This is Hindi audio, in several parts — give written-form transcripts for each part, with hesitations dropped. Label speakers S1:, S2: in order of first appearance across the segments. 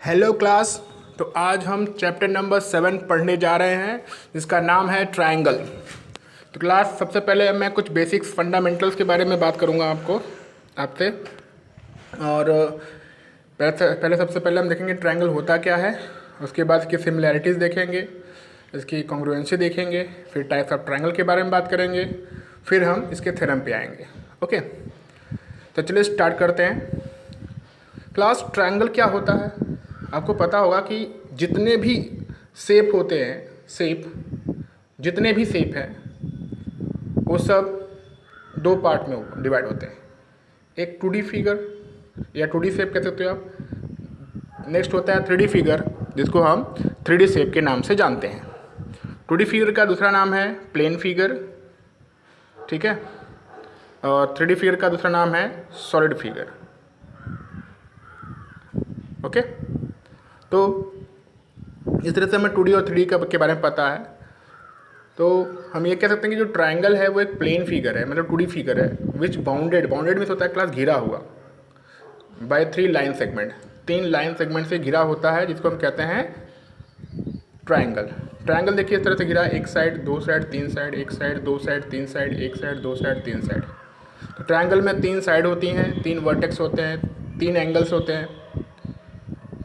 S1: Hello class. तो आज हम चैप्टर नंबर 7 पढ़ने जा रहे हैं जिसका नाम है ट्रायंगल। तो क्लास सबसे पहले मैं कुछ बेसिक्स फंडामेंटल्स के बारे में बात करूंगा आपसे। और पहले सबसे पहले हम देखेंगे ट्रायंगल होता क्या है, उसके बाद इसकी सिमिलैरिटीज़ देखेंगे, इसकी कॉन्ग्रुएंसी देखेंगे, फिर टाइप्स ऑफ ट्रायंगल के बारे में बात करेंगे, फिर हम इसके थ्योरम पे आएंगे। ओके, तो चलिए स्टार्ट करते हैं। क्लास ट्रायंगल क्या होता है, आपको पता होगा कि जितने भी शेप होते हैं, जितने भी शेप हैं वो सब दो पार्ट में डिवाइड होते हैं। एक 2D फिगर या 2D शेप कह सकते हो आप। नेक्स्ट होता है 3D फिगर जिसको हम 3D शेप के नाम से जानते हैं। 2D फिगर का दूसरा नाम है प्लेन फिगर, ठीक है, और 3D फिगर का दूसरा नाम है सॉलिड फिगर। ओके, तो इस तरह से हमें 2D और 3D के बारे में पता है। तो हम ये कह सकते हैं कि जो ट्रायंगल है वो एक प्लेन फिगर है, मतलब 2D फिगर है, विच बाउंडेड में होता है क्लास घिरा हुआ by 3 line segment. 3 line segment से घिरा होता है जिसको हम कहते हैं ट्रायंगल। ट्रायंगल देखिए इस तरह से घिरा, एक साइड, दो साइड, तीन साइड, एक साइड, दो साइड, तीन साइड, एक साइड, दो साइड, तीन साइड। तो ट्रायंगल में 3 साइड होती हैं, 3 वर्टेक्स होते हैं, 3 एंगल्स होते हैं,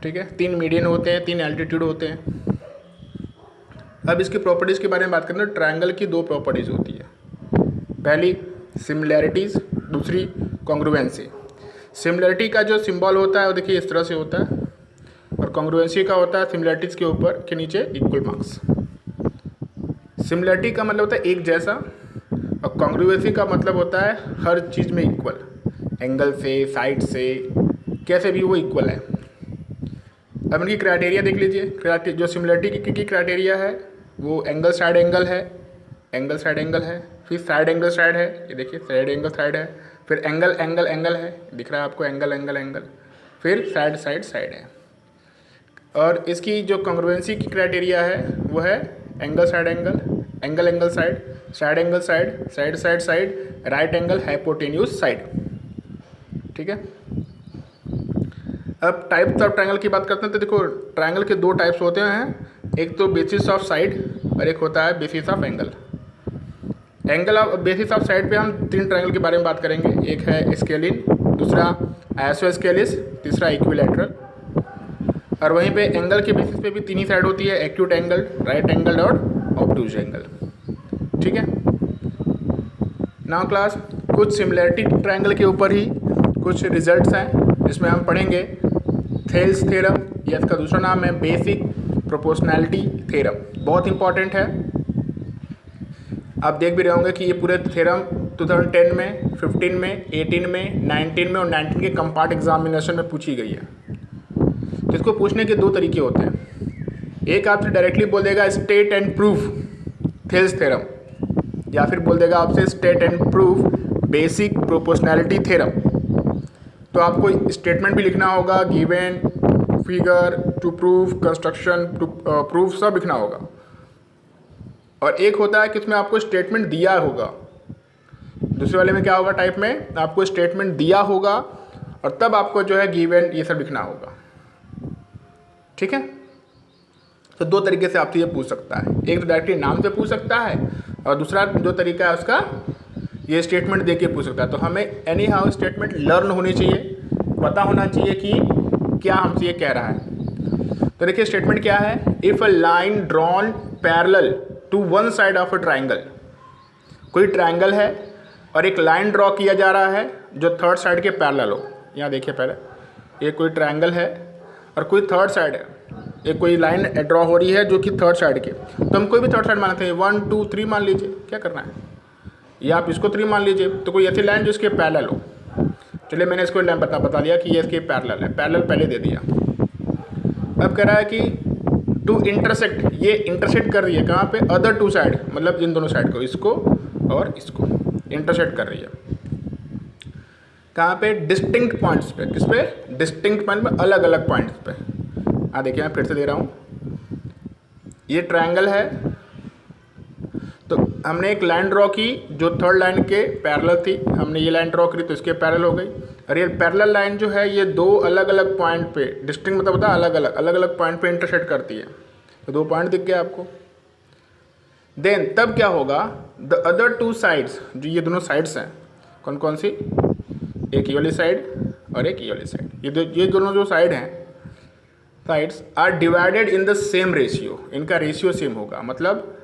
S1: ठीक है, 3 मीडियन होते हैं, 3 एल्टीट्यूड होते हैं। अब इसकी प्रॉपर्टीज़ के बारे में बात करें तो ट्रायंगल की 2 प्रॉपर्टीज़ होती है। पहली सिमिलैरिटीज़, दूसरी कॉन्ग्रुएंसी। सिमिलैरिटी का जो सिंबल होता है वो देखिए इस तरह से होता है, और कॉन्ग्रुएंसी का होता है सिमिलैरिटीज़ के ऊपर के नीचे इक्वल मार्क्स। सिमिलैरिटी का मतलब होता है एक जैसा, और कॉन्ग्रुएंसी का मतलब होता है हर चीज़ में इक्वल, एंगल से, साइड से, कैसे भी वो इक्वल है। अब इनकी क्राइटेरिया देख लीजिए। जो सिमिलरिटी की क्राइटेरिया है वो एंगल साइड एंगल है, फिर साइड एंगल साइड है, ये देखिए साइड एंगल साइड है, फिर एंगल एंगल एंगल है, दिख रहा है आपको एंगल एंगल एंगल, फिर साइड साइड साइड है। और इसकी जो कॉन्ग्रुएंसी की क्राइटेरिया है वो है angle side angle, angle angle side, side angle side, side side side, right angle hypotenuse side, ठीक है। अब टाइप्स ऑफ ट्रायंगल की बात करते हैं तो देखो ट्रायंगल के 2 टाइप्स होते हैं, एक तो बेसिस ऑफ साइड और एक होता है basis of angle. Basis of side पे हम 3 ट्रायंगल के बारे में बात करेंगे, एक है स्केलिन, दूसरा आइसोस्केलिस, तीसरा इक्विलैटरल। और वहीं पे एंगल के बेसिस पे भी 3 ही साइड होती है, एक्यूट एंगल, राइट एंगल और ऑब्टूज एंगल, ठीक है। नाउ क्लास कुछ सिमिलैरिटी ट्रायंगल के ऊपर ही कुछ रिजल्ट्स हैं जिसमें हम पढ़ेंगे थेल्स थ्योरम, या इसका दूसरा नाम है बेसिक प्रोपोर्शनैलिटी थ्योरम। बहुत इंपॉर्टेंट है, आप देख भी रहे होंगे कि ये पूरे थ्योरम 2010 में, 15 में, 18 में, 19 में और 19 के कंपार्ट एग्जामिनेशन में पूछी गई है। तो इसको पूछने के 2 तरीके होते हैं। एक आपसे डायरेक्टली बोल देगा state and proof Thales theorem, या फिर बोल देगा आपसे state and proof basic proportionality theorem. तो आपको स्टेटमेंट भी लिखना होगा, given, figure, to proof, construction, to proof, सब लिखना होगा। और एक होता है कि इसमें आपको स्टेटमेंट दिया होगा, दूसरे वाले में क्या होगा, टाइप में आपको स्टेटमेंट दिया होगा और तब आपको जो है गिवन ये सब लिखना होगा, ठीक है। तो 2 तरीके से आपसे ये पूछ सकता है, एक तो डायरेक्टली नाम से पूछ सकता है और दूसरा जो तरीका है उसका ये स्टेटमेंट दे के पूछ सकता है। तो हमें एनी हाउ स्टेटमेंट लर्न होनी चाहिए, पता होना चाहिए कि क्या हमसे ये कह रहा है। तो देखिए स्टेटमेंट क्या है, if a line drawn parallel to one side of a triangle. कोई ट्राइंगल है और एक लाइन ड्रॉ किया जा रहा है जो थर्ड साइड के पैरेलल हो। यहाँ देखिए पहले ये कोई ट्राइंगल है और कोई थर्ड साइड है, एक कोई लाइन ड्रॉ हो रही है जो कि थर्ड साइड के। तो हम कोई भी थर्ड साइड मानते हैं, 1 2 3 मान लीजिए, क्या करना है, या आप इसको 3 मान लीजिए। तो कोई ऐसी लाइन जो इसके पैरेलल हो, चलिए मैंने इसको लाइन बता दिया कि ये इसके पैरेलल है, पैरेलल पहले दे दिया। अब कह रहा है कि टू इंटरसेक्ट, ये इंटरसेक्ट कर रही है कहाँ पे, अदर 2 साइड, मतलब इन दोनों साइड को, इसको और इसको इंटरसेक्ट कर रही है कहाँ पे, डिस्टिंक्ट पॉइंट्स पे। किस पे, डिस्टिंक्ट पॉइंट में, अलग अलग पॉइंट्स पे। देखिए मैं फिर से दे रहा हूँ, ये ट्रायंगल है तो हमने एक लाइन ड्रॉ की जो थर्ड लाइन के पैरेलल थी, हमने ये लाइन ड्रॉ करी तो इसके पैरेलल हो गई। और ये पैरेलल लाइन जो है ये दो अलग अलग पॉइंट पे, डिस्टिंक्ट मतलब होता है अलग अलग पॉइंट पे इंटरसेक्ट करती है। तो दो पॉइंट दिख गया आपको। देन तब क्या होगा, द अदर टू साइड्स, जो ये दोनों साइड्स हैं कौन कौन सी, एक ये वाली साइड और एक ये वाली साइड, ये दोनों जो साइड हैं sides are divided in the same ratio, इनका रेशियो सेम होगा। मतलब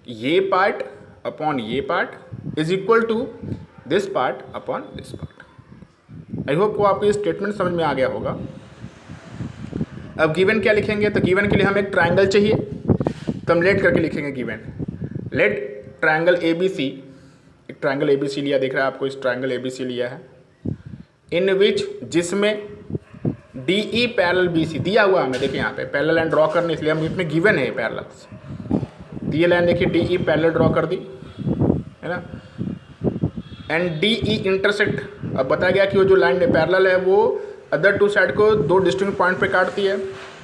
S1: ये पार्ट अपॉन ये part is equal to this part upon this part. I hope को आपको ये स्टेटमेंट समझ में आ गया होगा। अब गिवन क्या लिखेंगे, तो गिवन के लिए हमें एक ट्राइंगल चाहिए, तो हम लेट करके लिखेंगे given let triangle A B C. एक ट्राइंगल ए बी सी लिया, दिख रहा है आपको, इस ट्राइंगल ए बी सी लिया है, इन विच जिसमें D E parallel B C दिया हुआ हमें, देखिए यहाँ पे पैरेलल लाइन ड्रॉ करने, इसलिए हम इसमें गिवन है पैरेलल दिए लाइन, देखिए डी ई पैरेलल ड्रॉ कर दी है ना, एंड डी ई इंटरसेक्ट। अब बताया गया कि वो जो लाइन पैरेलल है वो अदर टू साइड को दो डिस्टिंक्ट पॉइंट पे काटती है,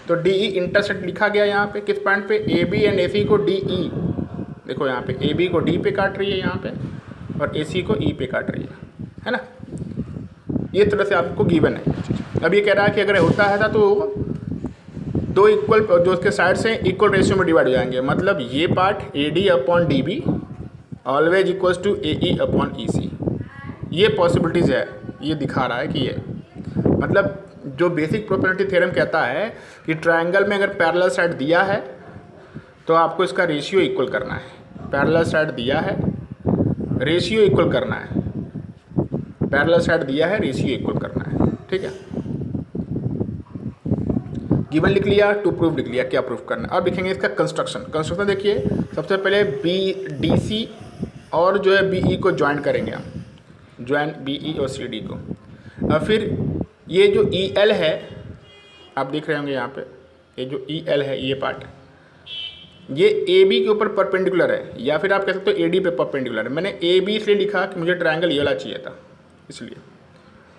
S1: तो डी ई इंटरसेक्ट लिखा गया यहाँ पे किस पॉइंट पे, ए बी एंड ए सी को डी ई, देखो यहाँ पे ए बी को डी पे काट रही है यहाँ पे, और ए सी को ई पे काट रही है ना। ये तरह से आपको गिवन है। अब ये कह रहा है कि अगर होता है था तो दो इक्वल जो उसके साइड से इक्वल रेशियो में डिवाइड हो जाएंगे, मतलब ये part A D upon D B always equals to A E upon E C. ये पॉसिबिलिटीज़ है, ये दिखा रहा है कि ये मतलब जो बेसिक प्रोपेबिलिटी थ्योरम कहता है कि ट्रायंगल में अगर पैरेलल साइड दिया है तो आपको इसका रेशियो इक्वल करना है। पैरेलल साइड दिया है, रेशियो इक्वल करना है, पैरेलल साइड दिया है, रेशियो इक्वल करना है, ठीक है। गिवन लिख लिया, टू प्रूफ लिख लिया, क्या प्रूफ करना है। अब लिखेंगे इसका कंस्ट्रक्शन। कंस्ट्रक्शन देखिए, सबसे पहले बी डी सी और जो है बी ई को ज्वाइन करेंगे हम, ज्वाइन बी ई और सी डी को। और फिर ये जो ई एल है आप देख रहे होंगे यहाँ पे, ये जो ई एल है ये पार्ट, ये ए बी के ऊपर परपेंडिकुलर है, या फिर आप कह सकते हो ए डी पे परपेंडिकुलर है। मैंने ए बी इसलिए लिखा कि मुझे ट्रायंगल ये वाला चाहिए था इसलिए।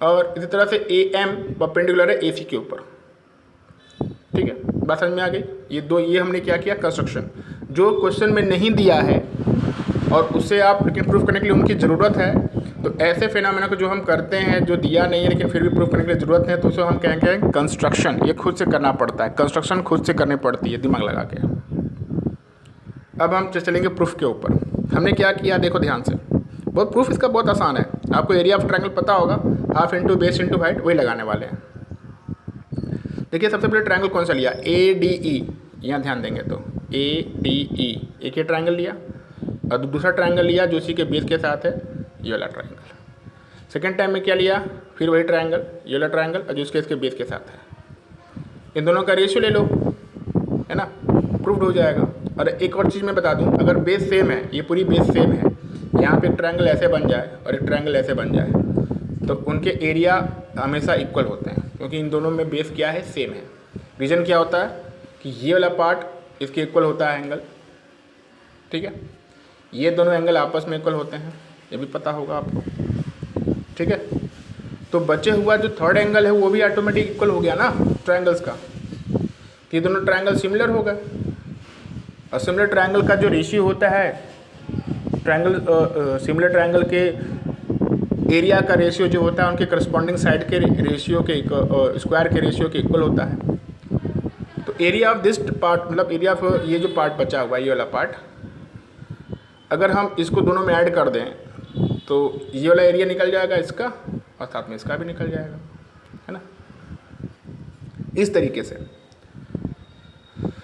S1: और इसी तरह से ए एम परपेंडिकुलर है ए सी के ऊपर, ठीक है, बात समझ में आ गई। ये दो, ये हमने क्या किया कंस्ट्रक्शन, जो क्वेश्चन में नहीं दिया है और उससे आप लेकिन प्रूफ करने के लिए उनकी ज़रूरत है, तो ऐसे फिनोमेना को जो हम करते हैं जो दिया नहीं है लेकिन फिर भी प्रूफ करने के लिए ज़रूरत है, तो उसे हम कहेंगे कंस्ट्रक्शन। ये खुद से करना पड़ता है, कंस्ट्रक्शन खुद से करनी पड़ती है दिमाग लगा के। अब हम चलेंगे प्रूफ के ऊपर। हमने क्या किया देखो ध्यान से, बहुत प्रूफ इसका बहुत आसान है। आपको एरिया ऑफ ट्रायंगल पता होगा, half into base into height, वही लगाने वाले हैं। देखिए सबसे पहले ट्रायंगल कौन सा लिया, ए डी ई, यहाँ ध्यान देंगे तो ए डी ई, एक ही ट्रायंगल लिया, और दूसरा ट्रायंगल लिया जो उसी के बेस के साथ है, ये वाला ट्रायंगल। सेकेंड टाइम में क्या लिया, फिर वही ट्रायंगल, ये वाला ट्रायंगल, और जो इसके बेस के साथ है। इन दोनों का रेशियो ले लो, है ना, प्रूव्ड हो जाएगा। और एक और चीज़ मैं बता दूं, अगर बेस सेम है, ये पूरी बेस सेम है, यहाँ पे एक ट्रायंगल ऐसे बन जाए और एक ट्रायंगल ऐसे बन जाए, तो उनके एरिया हमेशा इक्वल होते हैं, क्योंकि इन दोनों में बेस क्या है, सेम है। रीज़न क्या होता है कि ये वाला पार्ट इसके इक्वल होता है एंगल, ठीक है, ये दोनों एंगल आपस में इक्वल होते हैं, ये भी पता होगा आपको, ठीक है। तो बचे हुआ जो थर्ड एंगल है वो भी ऑटोमेटिक इक्वल हो गया ना ट्रायंगल्स का, ये दोनों ट्रायंगल सिमिलर हो गए। और सिमिलर ट्रायंगल का जो रेशियो होता है, सिमिलर ट्रायंगल के एरिया का रेशियो जो होता है उनके करस्पॉन्डिंग साइड के रेशियो के स्क्वायर के रेशियो के इक्वल होता है। तो एरिया ऑफ दिस पार्ट, मतलब एरिया ऑफ ये जो पार्ट बचा हुआ है, ये वाला पार्ट, अगर हम इसको दोनों में ऐड कर दें तो ये वाला एरिया निकल जाएगा इसका, और साथ में इसका भी निकल जाएगा, है ना, इस तरीके से।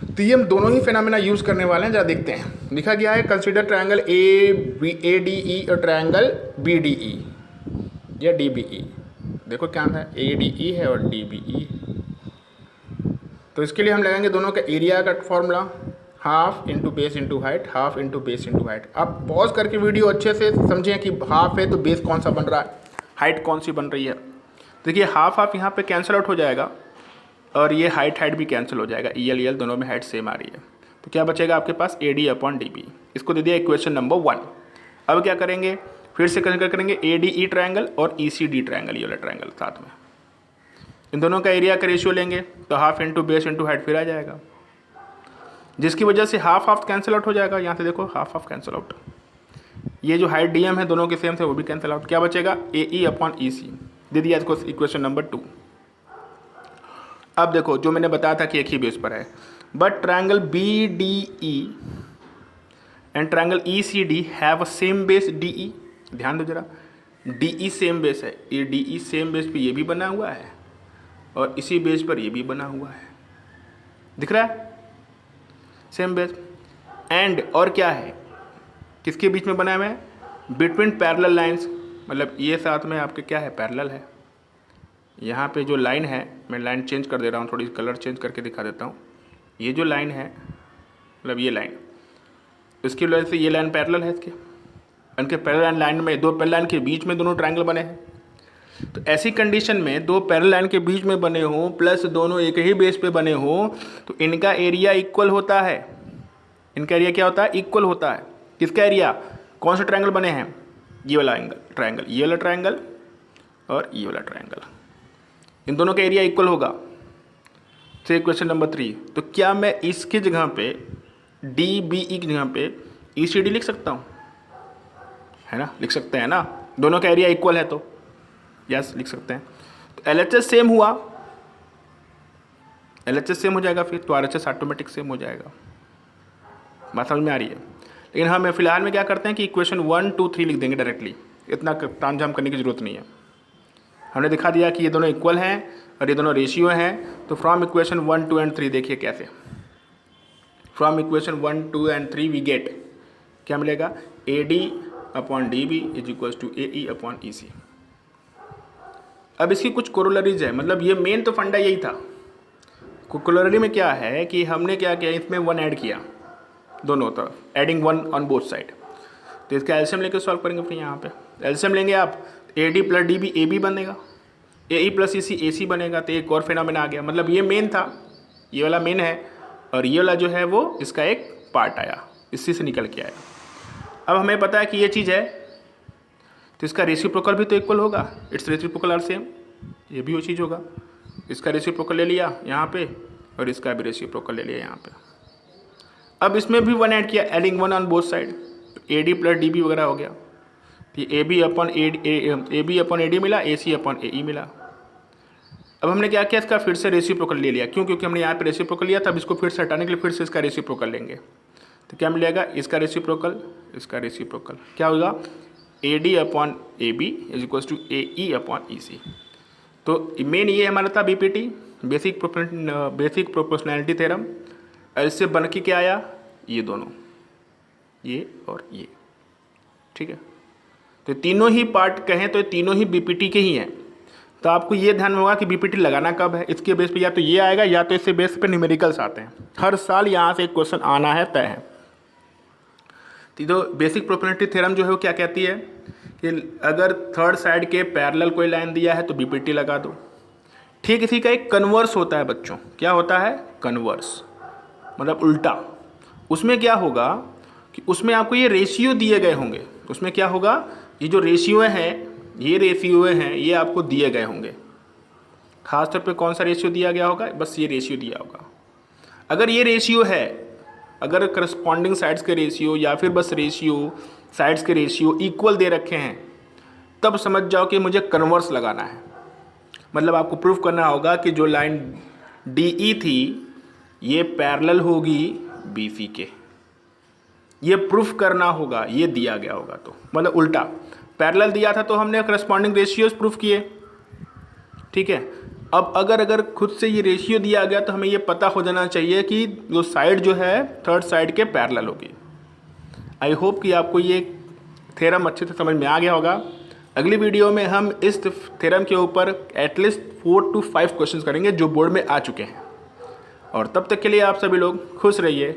S1: तो ये हम दोनों ही फिनोमेना यूज़ करने वाले हैं, जरा देखते हैं। लिखा गया है consider triangle A D E और ट्रायंगल बी डी ई या डी बी ई। देखो क्या है, ए डी ई है और डी बी ई। तो इसके लिए हम लगाएंगे दोनों का एरिया का formula, half into base into height, half into base into height. आप पॉज करके वीडियो अच्छे से समझें कि हाफ है तो बेस कौन सा बन रहा है, हाइट कौन सी बन रही है। देखिए हाफ हाफ यहाँ पे कैंसिल आउट हो जाएगा, और ये हाइट भी कैंसिल हो जाएगा, ई एल दोनों में हाइट सेम आ रही है। तो क्या बचेगा आपके पास, A D upon D B. इसको दे दिया इक्वेशन नंबर 1। अब क्या करेंगे, फिर से कंसिडर करेंगे ए डी ई ट्रायंगल और ई सी डी ट्रायंगल, ये वाला ट्रायंगल साथ में। इन दोनों का एरिया का रेशियो लेंगे तो half into base into height फिर आ जाएगा, जिसकी वजह से हाफ हाफ कैंसिल आउट हो जाएगा। यहाँ से देखो हाफ हाफ कैंसिल आउट, ये जो हाइट डी एम है दोनों के सेम से वो भी कैंसिल आउट। क्या बचेगा, ए ई अपॉन ई सी, दे दिया इसको इक्वेशन नंबर 2। अब देखो जो मैंने बताया था कि एक ही बेस पर है, but triangle BDE and triangle ECD have a same base DE। ध्यान दो जरा, DE सेम बेस है, ये DE सेम बेस पे ये भी बना हुआ है और इसी बेस पर ये भी बना हुआ है, दिख रहा है, सेम बेस। एंड और क्या है, किसके बीच में बना हुआ है, बिटवीन पैरेलल लाइंस, मतलब ये साथ में आपके क्या है, पैरेलल है। यहाँ पे जो लाइन है, मैं लाइन चेंज कर दे रहा हूँ, थोड़ी कलर चेंज करके दिखा देता हूँ। ये जो लाइन है, मतलब ये लाइन, इसकी वजह से ये लाइन पैरेलल है इसके, इनके पैरेलल लाइन में, दो पैरेलल लाइन के बीच में दोनों ट्रायंगल बने हैं। तो ऐसी कंडीशन में दो पैरेलल लाइन के बीच में बने हो प्लस दोनों एक ही बेस पे बने हो तो इनका एरिया इक्वल होता है। इनका एरिया क्या होता है, इक्वल होता है। किसका एरिया, कौन से ट्रायंगल बने हैं, ये वाला ट्रायंगल, ये वाला ट्रायंगल और ये वाला ट्रायंगल, इन दोनों का एरिया इक्वल होगा। से क्वेश्चन नंबर 3, तो क्या मैं इसकी जगह पे DBE की जगह पे ECD लिख सकता हूँ, है ना, लिख सकते हैं ना, दोनों का एरिया इक्वल है तो यस लिख सकते हैं। तो LHS सेम हुआ, LHS सेम हो जाएगा फिर तो RHS ऑटोमेटिक सेम हो जाएगा। बात समझ में आ रही है। लेकिन हम फिलहाल में क्या करते हैं कि इक्वेशन 1 2 3 लिख देंगे डायरेक्टली, इतना तामझाम करने की जरूरत नहीं है। हमने दिखा दिया कि ये दोनों इक्वल हैं और ये दोनों रेशियो हैं। तो फ्रॉम इक्वेशन 1 2 एंड 3 देखिए कैसे, from equation 1 2 and 3 we get क्या मिलेगा, AD/DB = AE/EC। अब इसकी कुछ कोरोलरीज है, मतलब ये मेन तो फंडा यही था। कोरोलरी में क्या है कि हमने क्या किया, इसमें 1 ऐड किया दोनों तरफ, एडिंग 1 ऑन बोथ साइड। तो इसका एलसीएम लेकर सॉल्व करेंगे फिर। यहाँ पे एलसीएम लेंगे आप, AD + DB AB बनेगा, AE + EC AC बनेगा। तो एक और फिनोमेना आ गया, मतलब ये मेन था, ये वाला मेन है और ये वाला जो है वो इसका एक पार्ट आया, इसी से निकल के आया। अब हमें पता है कि ये चीज़ है तो इसका रेसिप्रोकल भी तो इक्वल होगा, इट्स रेसिप्रोकल आर सेम, ये भी वो चीज़ होगा। इसका रेसिप्रोकल ले लिया यहाँ पे और इसका भी रेसिप्रोकल ले लिया यहाँ पे। अब इसमें भी 1 ऐड किया, adding 1 on both side, AD + DB वगैरह हो गया। तो AB/AD मिला, AC/AE मिला। अब हमने क्या किया, इसका फिर से रेसिप्रोकल ले लिया, क्यों, क्योंकि हमने यहाँ पे रेसिप्रोकल लिया था। अब इसको फिर से हटाने के लिए फिर से इसका रेसिप्रोकल लेंगे। तो क्या मिलेगा, इसका रेसिप्रोकल, इसका रेसिप्रोकल क्या होगा, AD/AB = AE/EC। तो मेन ये हमारा था BPT, बेसिक प्रोपोर्शनैलिटी थ्योरम। इससे बन के क्या आया, ये दोनों, ये और ये, ठीक है। तो तीनों ही पार्ट कहें तो तीनों ही BPT के ही हैं। तो आपको ये ध्यान होगा कि BPT लगाना कब है, इसके बेस पे या तो ये आएगा या तो इससे बेस पे न्यूमेरिकल्स आते हैं। हर साल यहाँ से एक क्वेश्चन आना है, तय है। तो बेसिक प्रोपोर्शनैलिटी थ्योरम जो है वो क्या कहती है कि अगर थर्ड साइड के पैरेलल कोई लाइन दिया है तो BPT लगा दो। ठीक इसी का एक कन्वर्स होता है बच्चों, क्या होता है, कन्वर्स मतलब उल्टा। उसमें क्या होगा कि उसमें आपको ये रेशियो दिए गए होंगे, उसमें क्या होगा, ये जो रेशियो हैं, ये रेशियो हैं, ये आपको दिए गए होंगे। खासतौर पे कौन सा रेशियो दिया गया होगा, बस ये रेशियो दिया होगा। अगर ये रेशियो है, अगर करस्पॉन्डिंग साइड्स के रेशियो या फिर बस रेशियो साइड्स के रेशियो इक्वल दे रखे हैं, तब समझ जाओ कि मुझे कन्वर्स लगाना है। मतलब आपको प्रूफ करना होगा कि जो लाइन DE थी ये पैरेलल होगी BC के, ये प्रूफ करना होगा, ये दिया गया होगा। तो मतलब उल्टा, पैरेलल दिया था तो हमने करस्पॉन्डिंग रेशियोज प्रूफ किए, ठीक है। अब अगर खुद से ये रेशियो दिया गया तो हमें ये पता हो जाना चाहिए कि जो साइड जो है थर्ड साइड के पैरेलल होगी। आई होप कि आपको ये थ्योरम अच्छे से समझ में आ गया होगा। अगली वीडियो में हम इस थ्योरम के ऊपर एटलीस्ट 4 to 5 क्वेश्चन करेंगे जो बोर्ड में आ चुके हैं। और तब तक के लिए आप सभी लोग खुश रहिए,